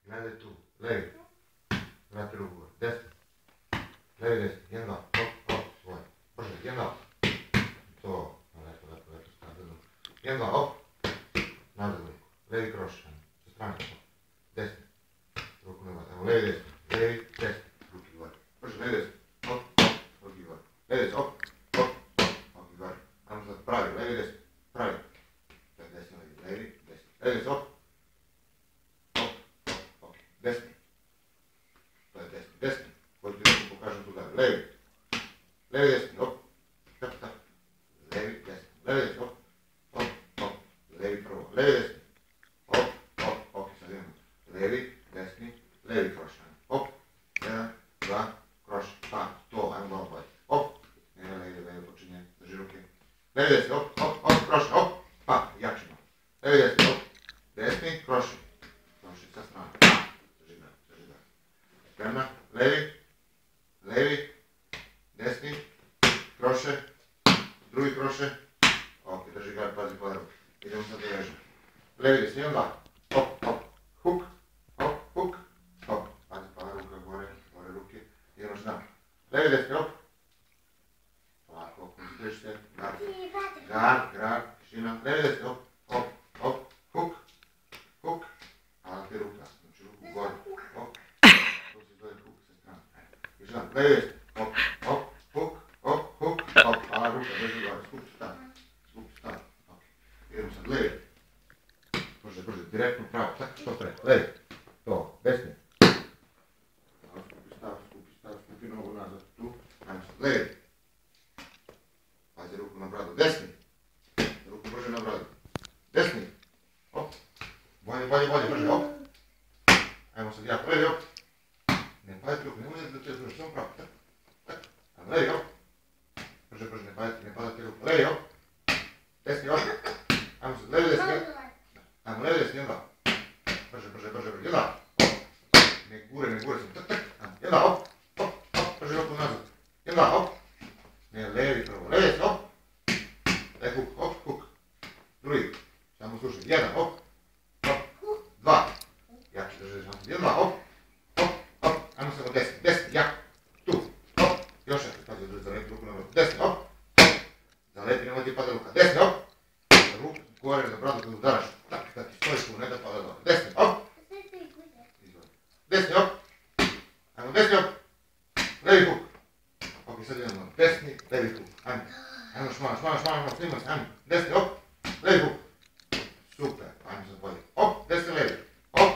Gledaj tu, levi. Vrati ruku gore, desni. Levi, desni, jedan, dva, hop, hop, svoj. Brže, jedan, dva. To, lepo, stabilno. Jedan, dva, hop. Nazad ruku, levi kroš, sa strane, hop. Desni. Ruku ne vada, evo levi, desni, ruki gore. Brže, levi, desni, hop, hop, ruki gore. Levi, desni, hop, hop, hop, ruki gore. Ajmo sad pravi, levi, desni, pravi. Desni, levi, desni, levi, desni, hop. Desni. To je desni, desni. Koji ti ruku pokažem tu dalje. Levi. Levi, desni, hop. Tako. Levi, desni. Levi, desni, hop. Hop, hop. Levi prvo. Levi, desni. Hop, hop, hop. Sad idemo. Levi, desni, levi kroš. Hop. 1, 2, kroš. Pa, to, ajmo malo bolje. Hop. Ne, levi počinje. Drži ruke. Levi, desni, hop, hop, hop, kroš. Hop. Pa, jačimo. Levi, desni, hop. Desni, kroši. Kroši sa strane. Spremna, levi, desni, kroše, drugi kroše, ok, drži ga, pazi pa ruke, idemo sad do veža. Levi, desni, jedan, dva, hop, hop, huk, hop, pazi pa ruka gore ruke, idemo što naprijed. Levi, desni, hop, ovako, koncentriš se, gard, tišina, levi, desni, hop, huk, a ti ruka, znači ruku gore, hop. Levi, desni, hop, huk, a ruka drži gore, skupi stav, ok, idemo sad levi, brže, direktno pravo, tako što pre, levi, to, desni, skupi nogu nazad, tu, ajmo sad, levi, pazi ruku na bradu, desni, ruku brže na bradu, desni, hop, bolje, brže, hop, ajmo sad jako, levi, hop, ne padati ruku, nemoj da te druži, samo pravo, tako, ajmo levi, hop, brže, ne padati ruku, levi, hop, desni, hop, ajmo sad, levi, desni, ajmo levi, desni, jedan, brže, jedan, hop, ne gure, sam, tak, jedan, hop, brže ruku nazad, jedan, hop, ne, levi prvo, levi, desni, hop, daj huk, drugi, samo slušaj, jedan, hop, dva, jači drži, jedan, hop, ajmo samo desni, jak, tu, hop, još jedan, pazi, zaleti ruku na vrhu, desni, hop, zaleti, nemoj ti pada ruka, desni, hop, ruku gore za bradu kad udaraš, tak, da ti stojiš tu, ne da pada ruka, desni, hop, desni, hop, ajmo desni, hop, levi huk, ok, sad idemo, desni, levi huk, ajmo šmana, snima se, ajmo, desni, hop, levi huk, super, ajmo sad bolje, hop, desni, levi, hop,